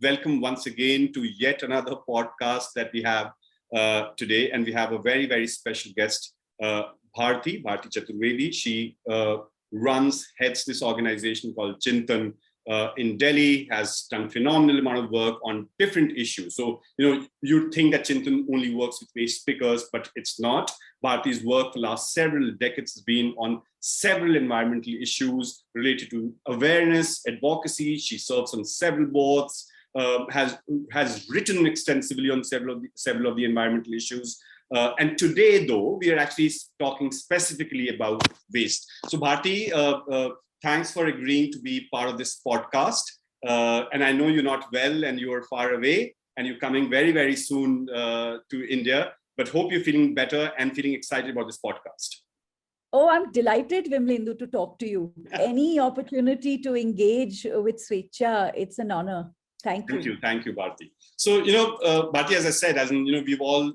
welcome once again to yet another podcast that we have today. And we have a very, very special guest, Bharti Chaturvedi. She heads this organization called Chintan in Delhi, has done phenomenal amount of work on different issues. So, you'd think that Chintan only works with waste pickers, but it's not. Bharti's work for the last several decades has been on several environmental issues related to awareness, advocacy. She serves on several boards, has written extensively on several of the environmental issues. And today, though, we are actually talking specifically about waste. So, Bharti, thanks for agreeing to be part of this podcast. And I know you're not well and you're far away and you're coming very, very soon to India, but hope you're feeling better and feeling excited about this podcast. Oh, I'm delighted, Vimlendu, to talk to you. Any opportunity to engage with Swechha, it's an honor. Thank you. Thank you, Bharti. So, Bharti, as I said, we've all,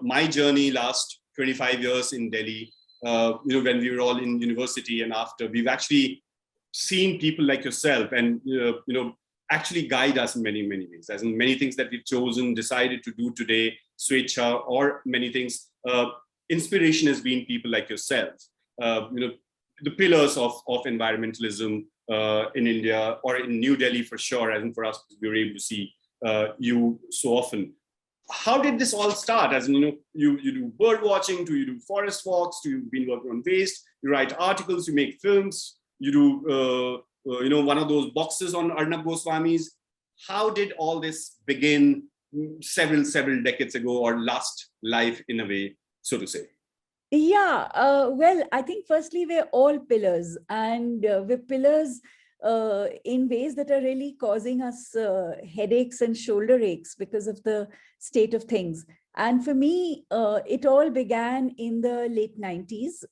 my journey last 25 years in Delhi, when we were all in university and after, we've actually seen people like yourself and, actually guide us in many, many ways. As in many things that we've chosen, decided to do today, Swechha, or many things, inspiration has been people like yourself. The pillars of environmentalism in India or in New Delhi for sure, as in for us, we were able to see you so often. How did this all start? As in, you do bird watching, you do forest walks, you've been working on waste, you write articles, you make films, you do, one of those boxes on Arnab Goswami's. How did all this begin several decades ago, or last life in a way, so to say? Yeah, well, I think firstly, we're all pillars, and we're pillars in ways that are really causing us headaches and shoulder aches because of the state of things. And for me, it all began in the late 90s.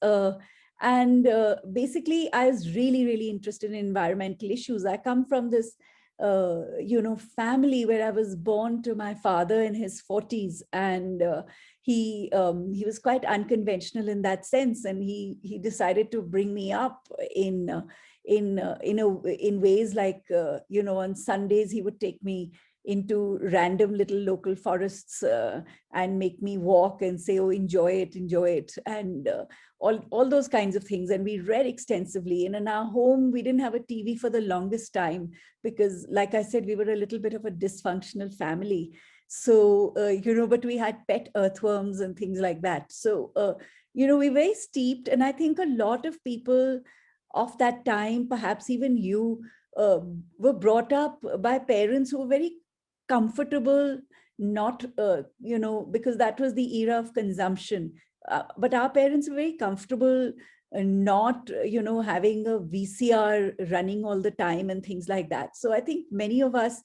And basically, I was really, really interested in environmental issues. I come from this, family where I was born to my father in his 40s. And he was quite unconventional in that sense. And he decided to bring me up in ways like, on Sundays, he would take me into random little local forests and make me walk and say, oh, enjoy it. And all those kinds of things. And we read extensively. And in our home, we didn't have a TV for the longest time because, like I said, we were a little bit of a dysfunctional family. So, but we had pet earthworms and things like that. So, we're very steeped. And I think a lot of people of that time, perhaps even you, were brought up by parents who were very comfortable, not, because that was the era of consumption. But our parents were very comfortable not, having a VCR running all the time and things like that. So I think many of us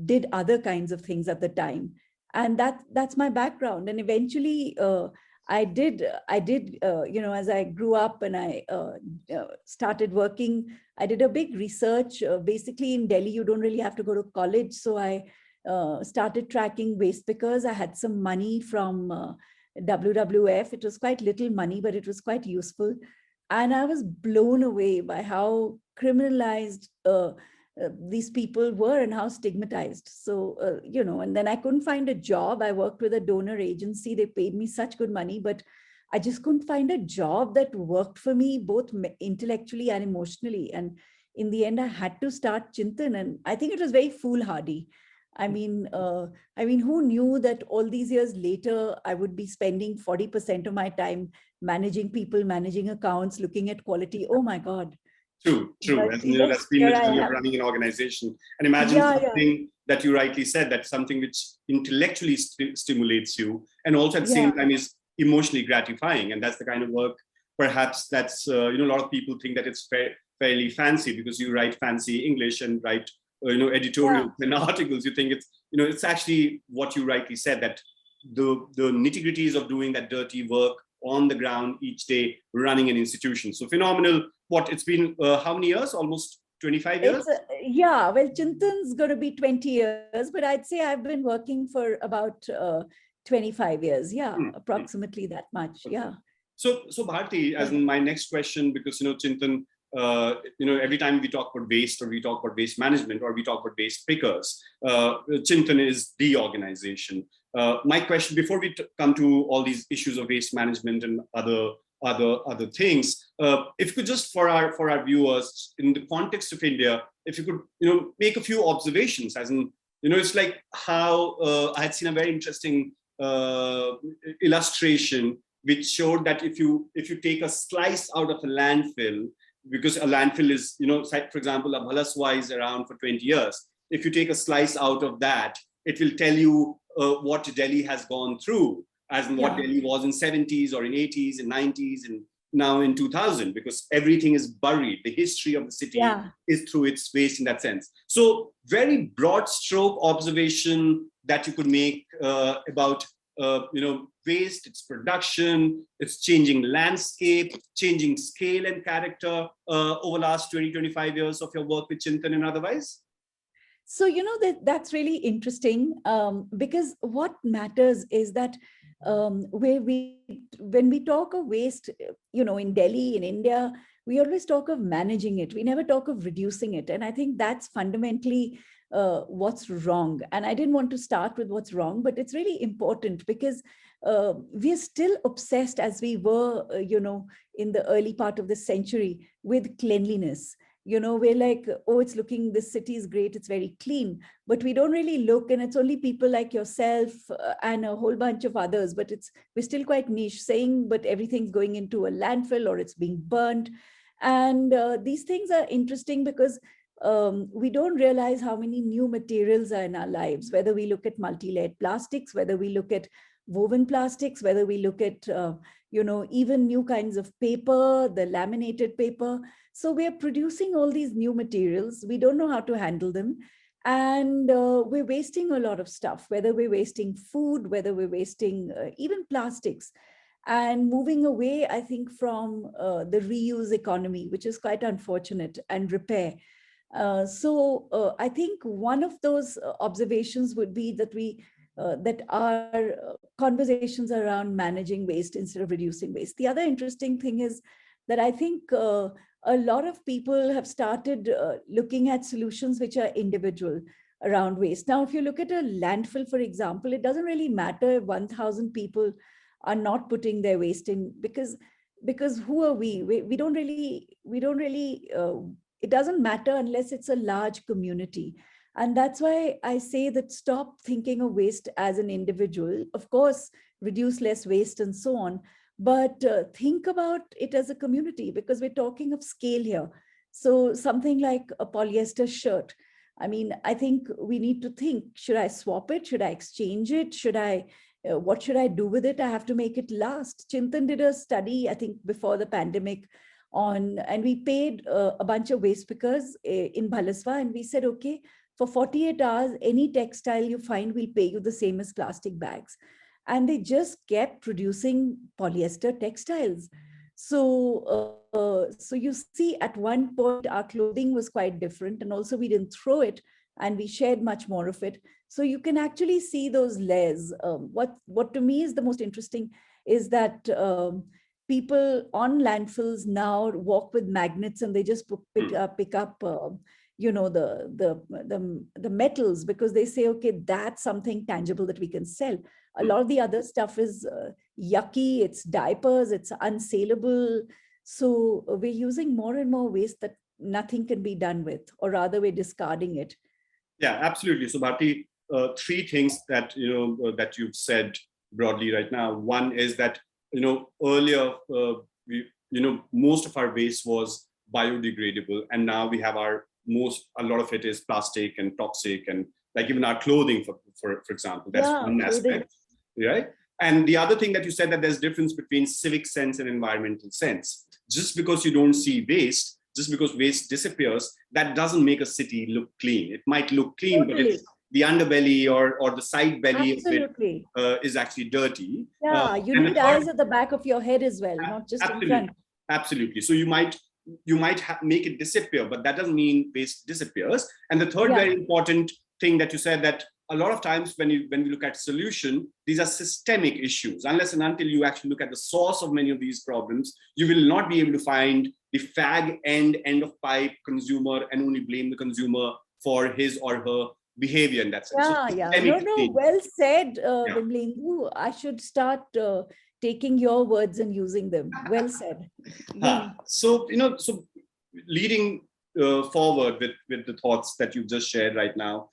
did other kinds of things at the time. And that's my background. And eventually, I did, as I grew up and I started working, I did a big research. Basically, in Delhi, you don't really have to go to college. So I started tracking waste pickers. I had some money from WWF. It was quite little money, but it was quite useful. And I was blown away by how criminalized these people were and how stigmatized. So, and then I couldn't find a job. I worked with a donor agency. They paid me such good money, but I just couldn't find a job that worked for me, both intellectually and emotionally. And in the end, I had to start Chintan. And I think it was very foolhardy. I mean, who knew that all these years later, I would be spending 40% of my time managing people, managing accounts, looking at quality. Oh my God. True. But As that's been the journey of running an organization. And imagine something that you rightly said, that's something which intellectually stimulates you and also at the same time is emotionally gratifying. And that's the kind of work, perhaps that's, a lot of people think that it's fairly fancy because you write fancy English and write, editorials and articles. You think it's actually what you rightly said, that the nitty-gritties of doing that dirty work on the ground each day, running an institution. So phenomenal. It's been how many years? Almost 25 years? Well, Chintan's going to be 20 years, but I'd say I've been working for about 25 years. Approximately that much. Yeah. So Bharti, as in my next question, because, Chintan every time we talk about waste, or we talk about waste management, or we talk about waste pickers, Chintan is the organization. My question, before we come to all these issues of waste management and other things, if you could just, for our viewers, in the context of India, if you could make a few observations, as in, it's like how I had seen a very interesting illustration which showed that if you take a slice out of a landfill, because a landfill is, for example, a Bhalaswai is around for 20 years. If you take a slice out of that, it will tell you what Delhi has gone through, as in what Delhi was in 70s or in 80s and 90s and now in 2000, because everything is buried. The history of the city is through its waste in that sense. So very broad stroke observation that you could make about waste, its production, its changing landscape, changing scale and character over last 20-25 years of your work with Chintan and otherwise? So, that's really interesting, because what matters is that when we talk of waste, in Delhi, in India, we always talk of managing it. We never talk of reducing it. And I think that's fundamentally what's wrong. And I didn't want to start with what's wrong, but it's really important because we are still obsessed, as we were, in the early part of the century, with cleanliness. We're like, oh, this city is great, it's very clean, but we don't really look, and it's only people like yourself and a whole bunch of others, but we're still quite niche, saying, but everything's going into a landfill or it's being burnt. And these things are interesting because we don't realize how many new materials are in our lives, whether we look at multi-layered plastics, whether we look at woven plastics, whether we look at, even new kinds of paper, the laminated paper. So we are producing all these new materials. We don't know how to handle them. And we're wasting a lot of stuff, whether we're wasting food, whether we're wasting even plastics. And moving away, I think, from the reuse economy, which is quite unfortunate, and repair. So I think one of those observations would be that that our conversations around managing waste instead of reducing waste. The other interesting thing is that I think a lot of people have started looking at solutions which are individual around waste. Now, if you look at a landfill, for example, it doesn't really matter if 1,000 people are not putting their waste in, because who are we? We don't really, it doesn't matter unless it's a large community. And that's why I say that stop thinking of waste as an individual. Of course, reduce less waste and so on, but think about it as a community, because we're talking of scale here. So something like a polyester shirt. I mean, I think we need to think, should I swap it? Should I exchange it? What should I do with it? I have to make it last. Chintan did a study, I think, before the pandemic and we paid a bunch of waste pickers in Bhalaswai, and we said, okay, for 48 hours, any textile you find, we'll pay you the same as plastic bags. And they just kept producing polyester textiles. So you see, at one point, our clothing was quite different, and also we didn't throw it, and we shared much more of it. So you can actually see those layers. What to me is the most interesting is that people on landfills now walk with magnets, and they just pick up the metals, because they say, okay, that's something tangible that we can sell. A lot of the other stuff is yucky, it's diapers, it's unsaleable. So we're using more and more waste that nothing can be done with, or rather we're discarding it. Yeah, absolutely. So Bharti, three things that that you've said broadly right now. One is that earlier most of our waste was biodegradable, and now we have a lot of it is plastic and toxic, and like even our clothing, for example, that's one aspect, right? And the other thing that you said, that there's difference between civic sense and environmental sense. Just because you don't see waste, just because waste disappears, that doesn't make a city look clean. It might look clean, but it's the underbelly or the side belly of it is actually dirty. Yeah, you need eyes at the back of your head as well, not just in front. Absolutely. So you might make it disappear, but that doesn't mean waste disappears. And the third very important thing that you said, that a lot of times when we look at solution, these are systemic issues. Unless and until you actually look at the source of many of these problems, you will not be able to find the fag end of pipe consumer and only blame the consumer for his or her behavior in that sense. Yeah. No, well said, Vimlendu. I should start taking your words and using them. Well said. So, so leading forward with the thoughts that you've just shared right now,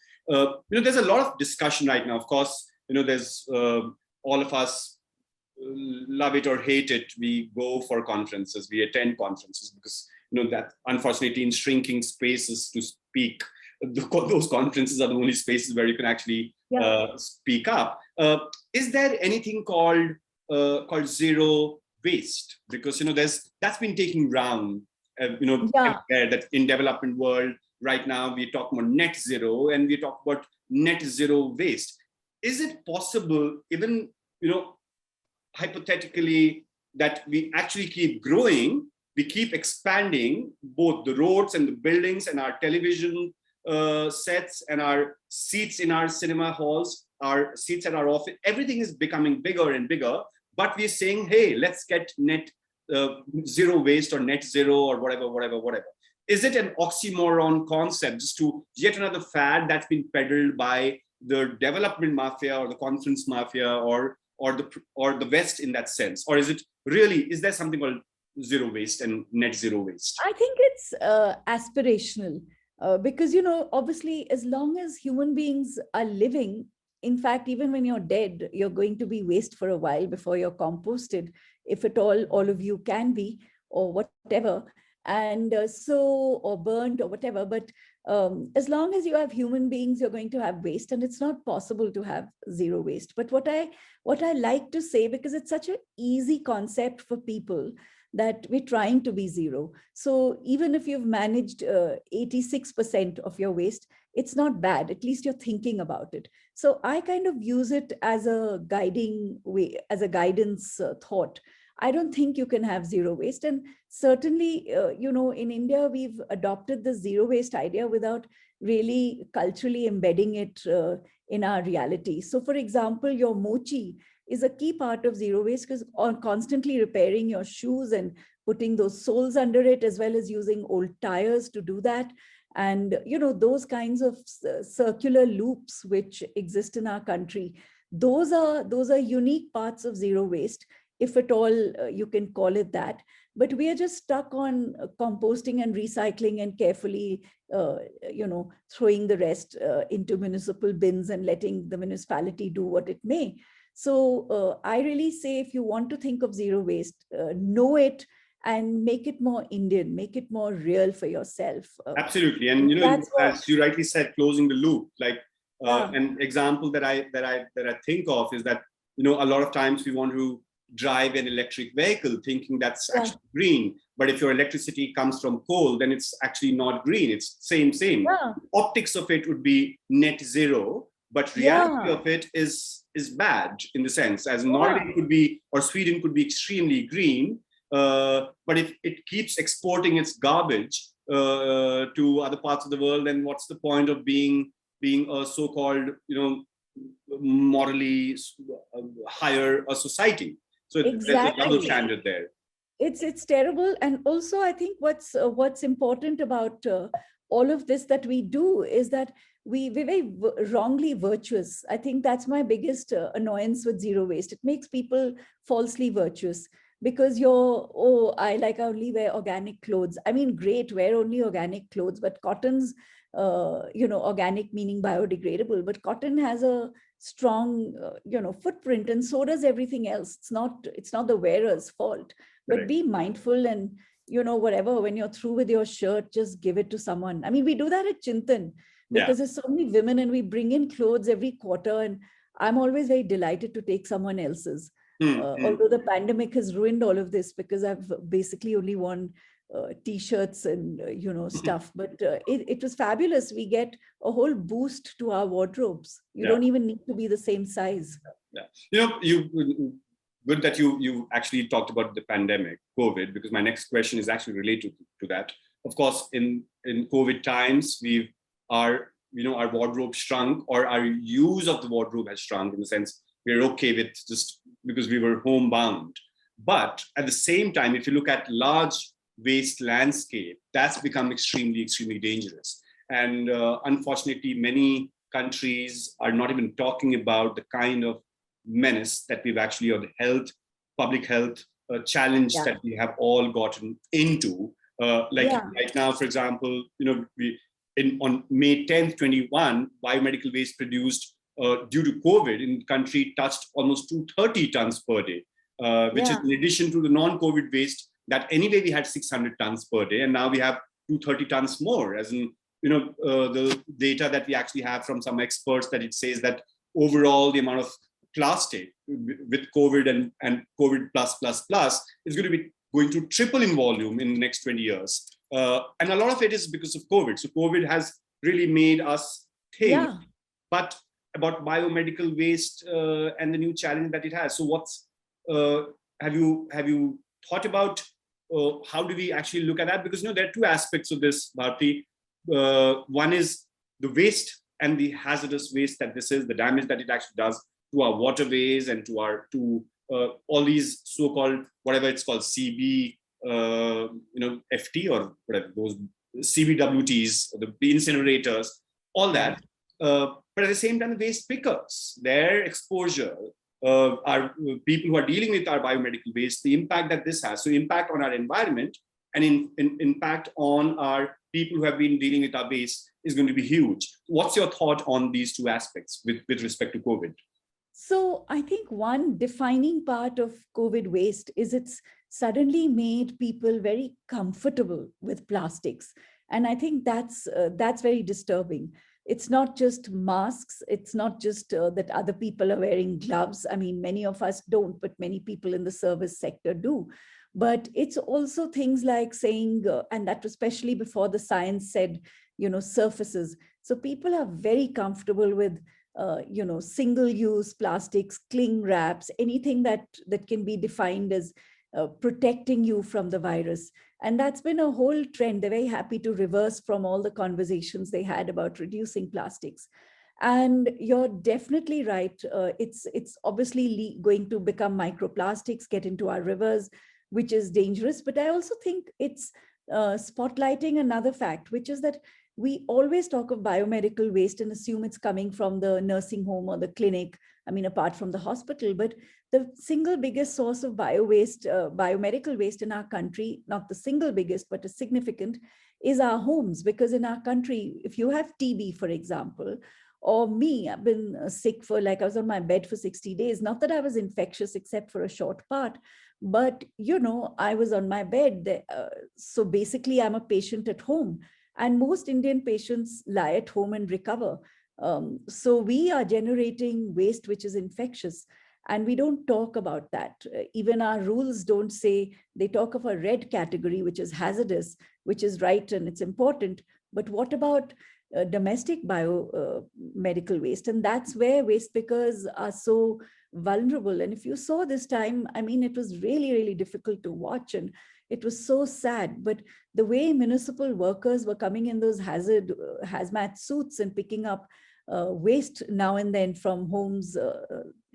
there's a lot of discussion right now. Of course, there's all of us, love it or hate it, we go for conferences, we attend conferences because, that unfortunately in shrinking spaces to speak, those conferences are the only spaces where you can actually speak up. Is there anything called zero waste? Because, that's been taking round, that in development world right now, we talk about net zero and we talk about net zero waste. Is it possible, even, hypothetically, that we actually keep growing, we keep expanding both the roads and the buildings and our television sets and our seats in our cinema halls, our seats at our office, everything is becoming bigger and bigger, but we're saying, hey, let's get net zero waste or net zero or whatever. Is it an oxymoron concept, just to yet another fad that's been peddled by the development mafia or the conference mafia or the West in that sense? Or is there something called zero waste and net zero waste? I think it's aspirational because, obviously, as long as human beings are living, in fact, even when you're dead, you're going to be waste for a while before you're composted, if at all of you can be, or whatever. And or burnt or whatever. But as long as you have human beings, you're going to have waste, and it's not possible to have zero waste. But what I like to say, because it's such an easy concept for people, that we're trying to be zero. So even if you've managed 86% of your waste, it's not bad. At least you're thinking about it. So I kind of use it as a guiding way, as a guidance thought. I don't think you can have zero waste. And certainly, in India, we've adopted the zero waste idea without really culturally embedding it in our reality. So for example, your mochi is a key part of zero waste, because on constantly repairing your shoes and putting those soles under it, as well as using old tires to do that. And, those kinds of circular loops which exist in our country, those are unique parts of zero waste, if at all you can call it that. But we are just stuck on composting and recycling and carefully, throwing the rest into municipal bins and letting the municipality do what it may. So I really say, if you want to think of zero waste, know it and make it more Indian, make it more real for yourself. Absolutely. And, as you rightly said, closing the loop, like an example that I think of is that, a lot of times we want to drive an electric vehicle thinking that's actually green, but if your electricity comes from coal, then it's actually not green, it's same. Optics of it would be net zero, but reality of it is bad, in the sense as Norway could be, or Sweden could be extremely green, but if it keeps exporting its garbage to other parts of the world, then what's the point of being a so-called morally higher a society? So there's a double standard there. It's terrible. And also, I think what's important about all of this that we do is that we're very wrongly virtuous. I think that's my biggest annoyance with zero waste. It makes people falsely virtuous, because I only wear organic clothes. I mean, great, wear only organic clothes, but cotton's, organic meaning biodegradable, but cotton has a strong, footprint, and so does everything else. It's not the wearer's fault, but Correct. Be mindful and, whatever, when you're through with your shirt, just give it to someone. I mean, we do that at Chintan, because there's so many women and we bring in clothes every quarter, and I'm always very delighted to take someone else's. Although the pandemic has ruined all of this, because I've basically only worn t-shirts and stuff, but it was fabulous. We get a whole boost to our wardrobes. You don't even need to be the same size. Good that you actually talked about the pandemic, COVID, because my next question is actually related to that. Of course, in COVID times, we are our wardrobe shrunk, or our use of the wardrobe has shrunk, in the sense we're okay with just because we were homebound. But at the same time, if you look at large waste landscape, that's become extremely, extremely dangerous. And unfortunately, many countries are not even talking about the kind of menace that we've actually, or the public health challenge that we have all gotten into. Right now, for example, on May 10th, 21, biomedical waste produced due to COVID in the country touched almost 230 tons per day, which is in addition to the non-COVID waste that anyway we had 600 tons per day, and now we have 230 tons more. As in, the data that we actually have from some experts, that it says that overall the amount of plastic with COVID and COVID plus is going to be going to triple in volume in the next 20 years. And a lot of it is because of COVID. So COVID has really made us think but about biomedical waste and the new challenge that it has. So what's have you thought about how do we actually look at that? Because there are two aspects of this, Bharti. One is the waste and the hazardous waste that this is, the damage that it actually does to our waterways and to all these so-called, whatever it's called, CB, FT or whatever, those CBWTs, the incinerators, all that. But at the same time, the waste pickers, their exposure, are people who are dealing with our biomedical waste, the impact that this has. So impact on our environment and in impact on our people who have been dealing with our waste is going to be huge. What's your thought on these two aspects with respect to COVID? So I think one defining part of COVID waste is it's suddenly made people very comfortable with plastics. And I think that's very disturbing. It's not just masks. It's not just that other people are wearing gloves. I mean, many of us don't, but many people in the service sector do. But it's also things like saying, and that especially before the science said, surfaces. So people are very comfortable with single-use plastics, cling wraps, anything that can be defined as protecting you from the virus. And that's been a whole trend. They're very happy to reverse from all the conversations they had about reducing plastics. And you're definitely right. It's obviously going to become microplastics, get into our rivers, which is dangerous. But I also think it's spotlighting another fact, which is that we always talk of biomedical waste and assume it's coming from the nursing home or the clinic, I mean, apart from the hospital. But the single biggest source of biomedical waste in our country, not the single biggest, but a significant, is our homes. Because in our country, if you have TB, for example, or me, I've been sick for, I was on my bed for 60 days. Not that I was infectious except for a short part, but, I was on my bed. So basically, I'm a patient at home. And most Indian patients lie at home and recover. So we are generating waste which is infectious. And we don't talk about that. Even our rules don't say, they talk of a red category, which is hazardous, which is right and it's important. But what about domestic biomedical waste? And that's where waste pickers are so vulnerable. And if you saw this time, I mean, it was really, really difficult to watch. And it was so sad. But the way municipal workers were coming in those hazmat suits and picking up waste now and then from homes,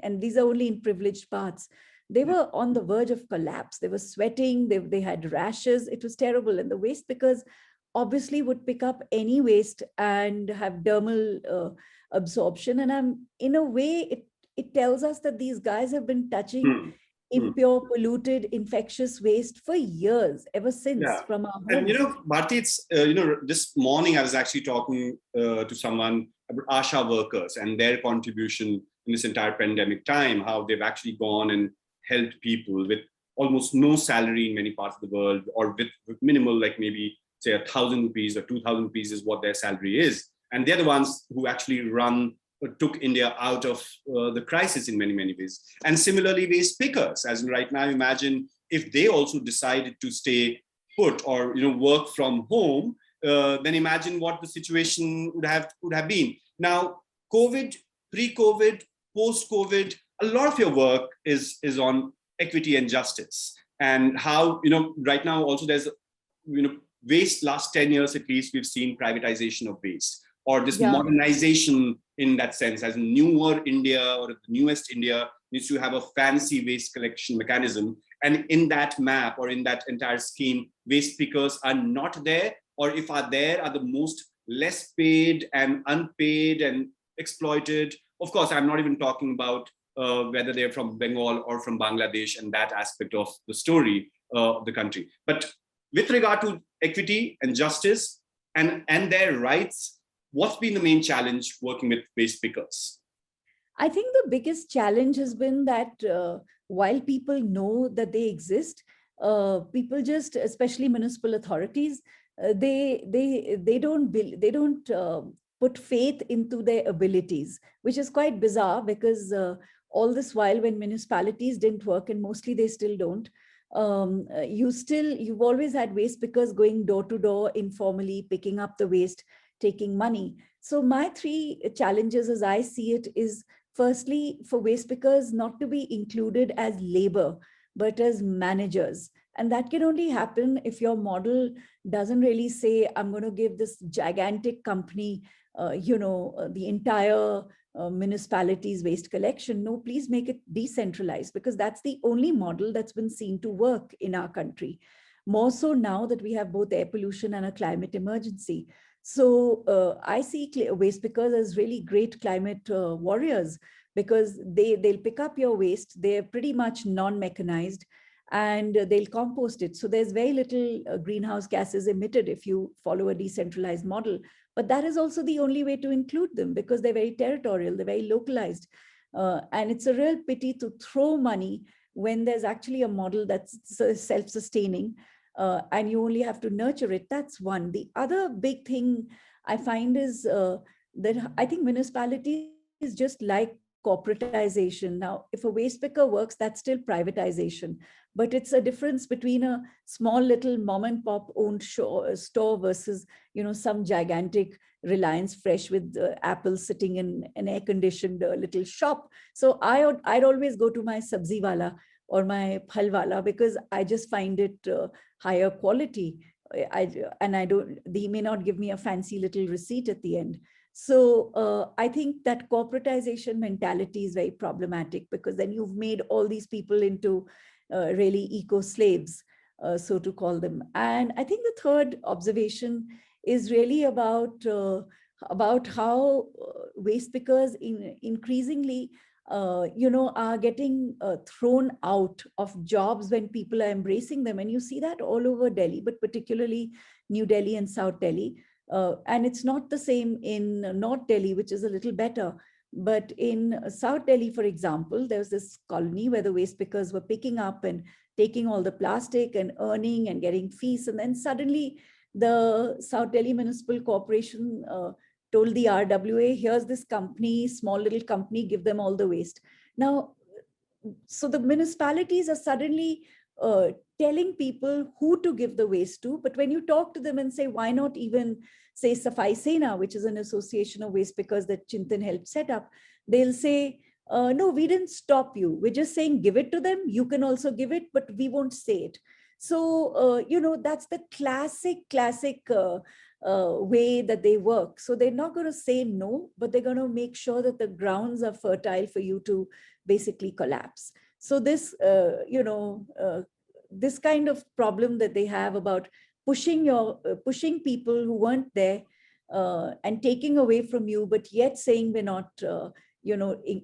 and these are only in privileged parts, they were on the verge of collapse. They were sweating, they had rashes. It was terrible. And the waste pickers obviously would pick up any waste and have dermal absorption. And in a way, it tells us that these guys have been touching impure, polluted, infectious waste for years, ever since, from our homes. And Bharti, it's this morning I was actually talking to someone about ASHA workers and their contribution in this entire pandemic time, how they've actually gone and helped people with almost no salary in many parts of the world, or with minimal, like maybe say 1,000 rupees or 2,000 rupees is what their salary is. And they're the ones who actually took India out of the crisis in many, many ways. And similarly, waste pickers, as in right now, imagine if they also decided to stay put or work from home, then imagine what the situation would have been. Now, COVID, pre-COVID, post-COVID, a lot of your work is on equity and justice, and how right now also there's waste. Last 10 years at least, we've seen privatization of waste. or this Yeah. modernization in that sense, as newer India or the newest India needs to have a fancy waste collection mechanism. And in that map or in that entire scheme, waste pickers are not there, or if are there, are the most less paid and unpaid and exploited. Of course, I'm not even talking about whether they're from Bengal or from Bangladesh and that aspect of the story of the country. But with regard to equity and justice and their rights, what's been the main challenge working with waste pickers? I think the biggest challenge has been that while people know that they exist, people just, especially municipal authorities, they don't put faith into their abilities, which is quite bizarre because all this while when municipalities didn't work, and mostly they still don't, you've always had waste pickers going door to door informally, picking up the waste, taking money. So my three challenges as I see it is, firstly, for waste pickers not to be included as labor, but as managers. And that can only happen if your model doesn't really say, I'm going to give this gigantic company, the entire municipality's waste collection. No, please make it decentralized, because that's the only model that's been seen to work in our country. More so now that we have both air pollution and a climate emergency. So I see waste pickers as really great climate warriors, because they'll pick up your waste. They're pretty much non-mechanized, and they'll compost it. So there's very little greenhouse gases emitted if you follow a decentralized model. But that is also the only way to include them, because they're very territorial, they're very localized. And it's a real pity to throw money when there's actually a model that's self-sustaining, and you only have to nurture it. That's one. The other big thing I find is that I think municipalities just like corporatization. Now, if a waste picker works, that's still privatization, but it's a difference between a small little mom and pop owned store versus, some gigantic Reliance Fresh with Apple sitting in an air conditioned little shop. So I'd always go to my sabzi wala or my phal wala, because I just find it higher quality. They may not give me a fancy little receipt at the end. So I think that corporatization mentality is very problematic, because then you've made all these people into really eco-slaves, so to call them. And I think the third observation is really about how waste pickers increasingly are getting thrown out of jobs when people are embracing them. And you see that all over Delhi, but particularly New Delhi and South Delhi. And it's not the same in North Delhi, which is a little better. But in South Delhi, for example, there was this colony where the waste pickers were picking up and taking all the plastic and earning and getting fees. And then suddenly the South Delhi Municipal Corporation told the RWA, here's this company, small little company, give them all the waste. Now, so the municipalities are suddenly telling people who to give the waste to. But when you talk to them and say, why not even say Safai Sena, which is an association of waste pickers that Chintan helped set up, they'll say, no, we didn't stop you. We're just saying, give it to them. You can also give it, but we won't say it. So, that's the classic way that they work. So they're not going to say no, but they're going to make sure that the grounds are fertile for you to basically collapse. So this, this kind of problem that they have about pushing people who weren't there and taking away from you, but yet saying we're not,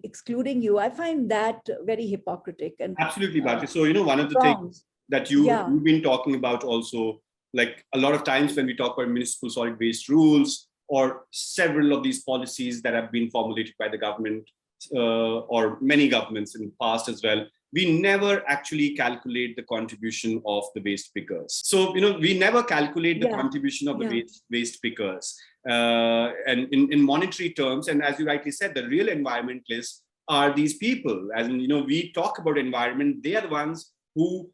excluding you, I find that very hypocritic. And absolutely, Bharti. So, one of the things that you've been talking about also, like a lot of times when we talk about municipal solid waste rules or several of these policies that have been formulated by the government or many governments in the past as well, we never actually calculate the contribution of the waste pickers. So, we never calculate the contribution of the waste pickers. And in monetary terms, and as you rightly said, the real environmentalists are these people. As in, we talk about environment, they are the ones who,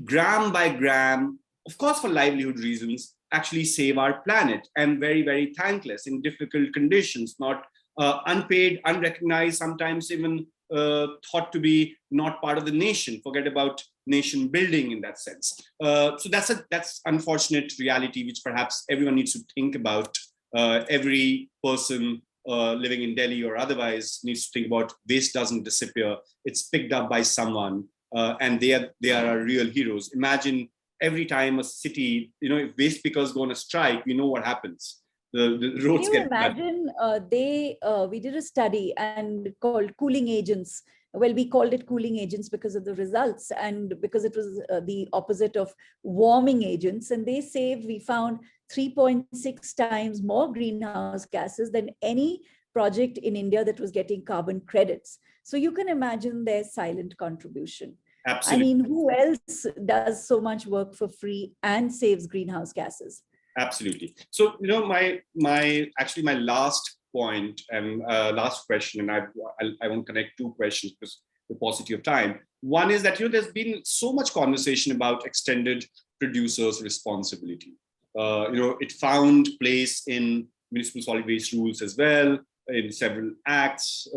gram by gram, of course, for livelihood reasons, actually save our planet, and very, very thankless in difficult conditions, not unpaid, unrecognized, sometimes even thought to be not part of the nation. Forget about nation building in that sense. So that's unfortunate reality, which perhaps everyone needs to think about every person living in Delhi or otherwise needs to think about waste doesn't disappear. It's picked up by someone, and they are our real heroes. Imagine every time a city, if waste pickers go on a strike, we know what happens. The roads Can you get flooded. imagine, we did a study and called cooling agents. Well, we called it cooling agents because of the results and because it was the opposite of warming agents. And we found 3.6 times more greenhouse gases than any project in India that was getting carbon credits. So you can imagine their silent contribution. Absolutely. I mean, who else does so much work for free and saves greenhouse gases? Absolutely. So, my last point and last question, and I won't connect two questions because the paucity of time. One is that, there's been so much conversation about extended producers' responsibility. It found place in municipal solid waste rules as well, in several acts.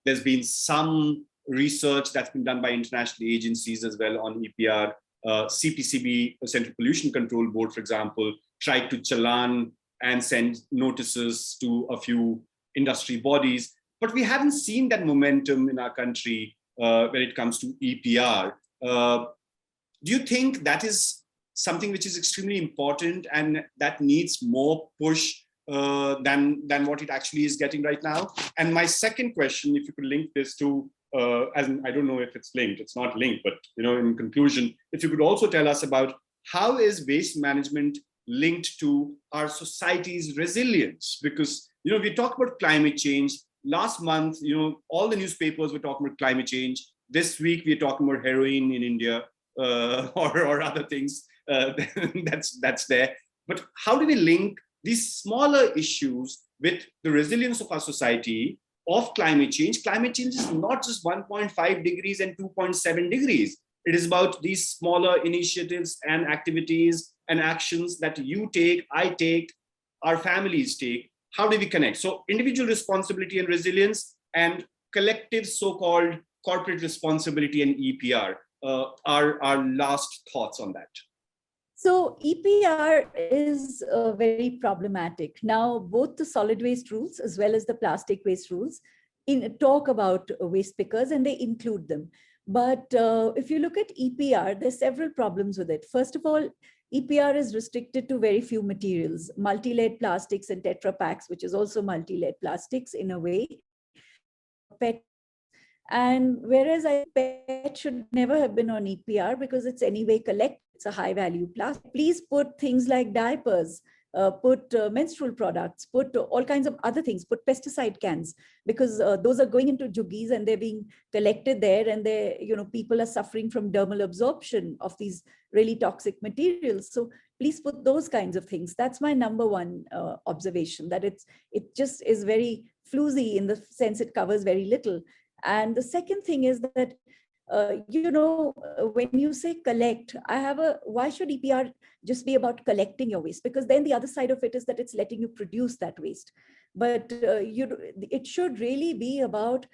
There's been some research that's been done by international agencies as well on EPR. CPCB, Central Pollution Control Board, for example, tried to challan and send notices to a few industry bodies. But we haven't seen that momentum in our country when it comes to EPR. Do you think that is something which is extremely important and that needs more push than what it actually is getting right now? And my second question, if you could link this to, as in, I don't know if it's linked, it's not linked, but in conclusion, if you could also tell us about how is waste management linked to our society's resilience? Because we talk about climate change. Last month, all the newspapers were talking about climate change. This week we're talking about heroin in India or other things. That's there. But how do we link these smaller issues with the resilience of our society of climate change? Climate change is not just 1.5 degrees and 2.7 degrees. It is about these smaller initiatives and activities and actions that you take, I take, our families take. How do we connect? So individual responsibility and resilience and collective so-called corporate responsibility and EPR. Our last thoughts on that. So EPR is very problematic. Now, both the solid waste rules as well as the plastic waste rules talk about waste pickers and they include them. But if you look at EPR, there's several problems with it. First of all, EPR is restricted to very few materials, multi-layered plastics and Tetra Paks, which is also multi-layered plastics in a way. PET. And whereas PET should never have been on EPR because it's anyway collected, it's a high value plastic. Please put things like diapers, put menstrual products, put all kinds of other things, put pesticide cans, because those are going into juggies and they're being collected there, and people are suffering from dermal absorption of these really toxic materials. So please put those kinds of things. That's my number one observation, that it just is very floozy in the sense it covers very little. And the second thing is that when you say collect, why should EPR just be about collecting your waste? Because then the other side of it is that it's letting you produce that waste. But it should really be about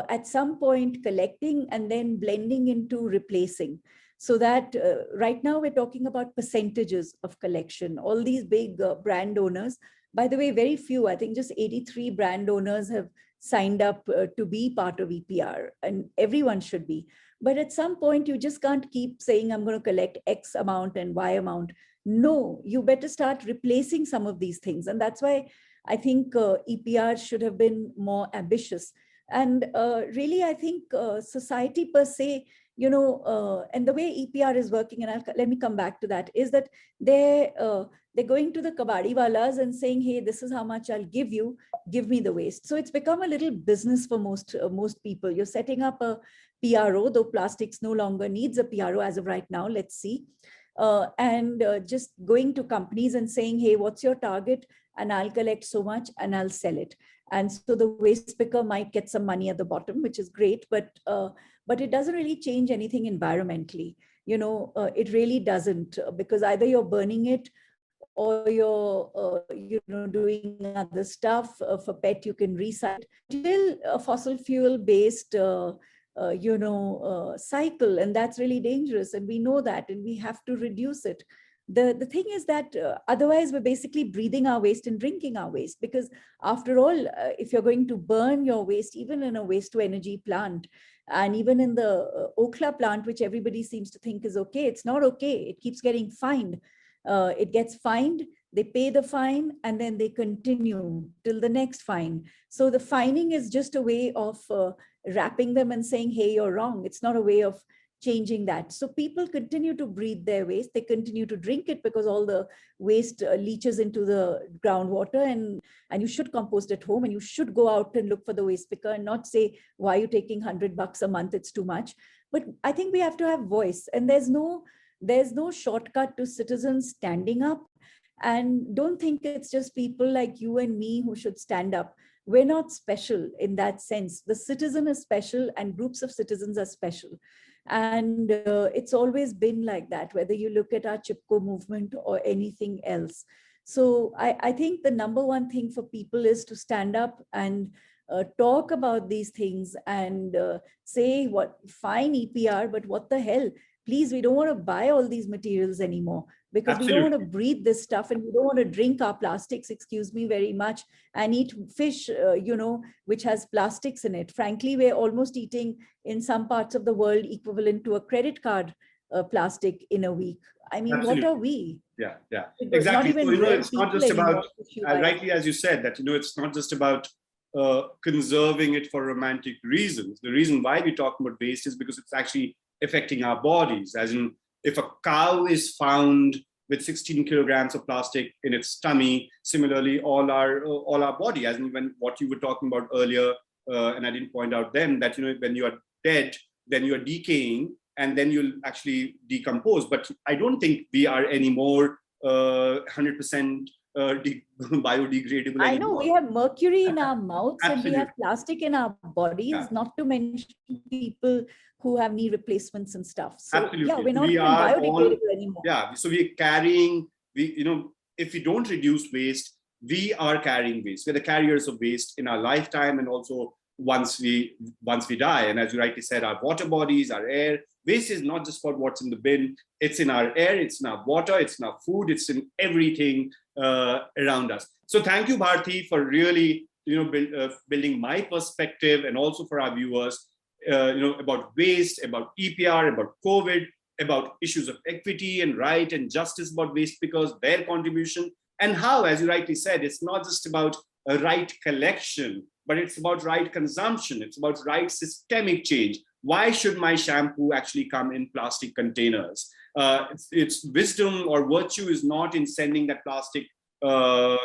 at some point collecting and then blending into replacing. So that right now we're talking about percentages of collection. All these big brand owners, by the way, very few, I think just 83 brand owners have signed up to be part of EPR, and everyone should be. But at some point, you just can't keep saying, I'm going to collect X amount and Y amount. No, you better start replacing some of these things. And that's why I think EPR should have been more ambitious. And really, I think society per se, and the way EPR is working, and let me come back to that, is that they're going to the kabadi walas and saying, hey, this is how much I'll give you, give me the waste. So it's become a little business for most people. You're setting up a PRO, though plastics no longer needs a PRO as of right now, let's see. And just going to companies and saying, hey, what's your target? And I'll collect so much and I'll sell it. And so the waste picker might get some money at the bottom, which is great, but it doesn't really change anything environmentally. It really doesn't, because either you're burning it or you're doing other stuff. For PET, you can recycle. Still a fossil fuel based cycle, and that's really dangerous, and we know that, and we have to reduce it. the thing is that otherwise we're basically breathing our waste and drinking our waste, because after all, if you're going to burn your waste, even in a waste to energy plant, and even in the Okhla plant, which everybody seems to think is okay, it's not okay. It keeps getting fined. It gets fined, they pay the fine, and then they continue till the next fine. So the fining is just a way of wrapping them and saying, hey, you're wrong. It's not a way of changing that. So people continue to breathe their waste. They continue to drink it because all the waste leaches into the groundwater, and you should compost at home, and you should go out and look for the waste picker and not say, why are you taking $100 a month? It's too much. But I think we have to have voice, and there's no shortcut to citizens standing up. And don't think it's just people like you and me who should stand up. We're not special in that sense. The citizen is special, and groups of citizens are special. And it's always been like that, whether you look at our Chipko movement or anything else. So I think the number one thing for people is to stand up and talk about these things and say, what, fine EPR, but what the hell? Please, we don't want to buy all these materials anymore, because Absolutely. we don't want to breathe this stuff, and we don't want to drink our plastics, excuse me very much, and eat fish, which has plastics in it. Frankly, we're almost eating in some parts of the world equivalent to a credit card plastic in a week. I mean, Absolutely. What are we? Yeah, Not exactly. even So, it's not just about, rightly as you said, that, it's not just about conserving it for romantic reasons. The reason why we talk about waste is because it's actually affecting our bodies. As in, if a cow is found with 16 kilograms of plastic in its tummy, similarly, all our body, as in what you were talking about earlier, and I didn't point out then, that when you are dead, then you are decaying, and then you'll actually decompose. But I don't think we are anymore 100% biodegradable I anymore. know we have mercury in our mouths and we have plastic in our bodies, not to mention people who have knee replacements and stuff. So Absolutely. yeah, we're not even biodegradable anymore. Yeah, so we're carrying, if we don't reduce waste, we are carrying waste. We're the carriers of waste in our lifetime, and also once we die. And as you rightly said, our water bodies, our air, waste is not just about what's in the bin. It's in our air, it's in our water, it's in our food, it's in everything around us. So thank you, Bharti, for really building my perspective, and also for our viewers, about waste, about EPR, about COVID, about issues of equity and right and justice about waste, because their contribution, and how, as you rightly said, it's not just about a right collection, but it's about right consumption. It's about right systemic change. Why should my shampoo actually come in plastic containers? It's wisdom or virtue is not in sending that plastic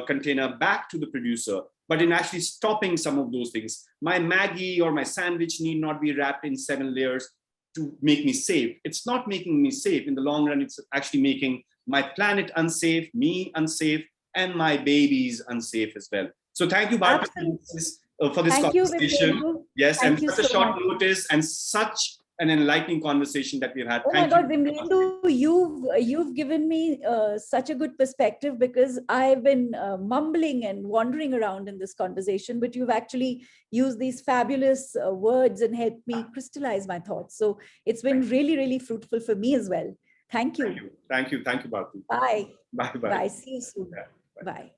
container back to the producer, but in actually stopping some of those things. My Maggie or my sandwich need not be wrapped in 7 layers to make me safe. It's not making me safe. In the long run, it's actually making my planet unsafe, me unsafe, and my babies unsafe as well. So thank you, Bharti, for this conversation. Yes, and such a short notice and such an enlightening conversation that we've had. Oh my God, Vimlendu, you've given me such a good perspective, because I've been mumbling and wandering around in this conversation, but you've actually used these fabulous words and helped me crystallize my thoughts. So it's been really, really fruitful for me as well. Thank you. Thank you, Bharti. Bye. Bye. Bye. See you soon. Yeah. Bye. Bye.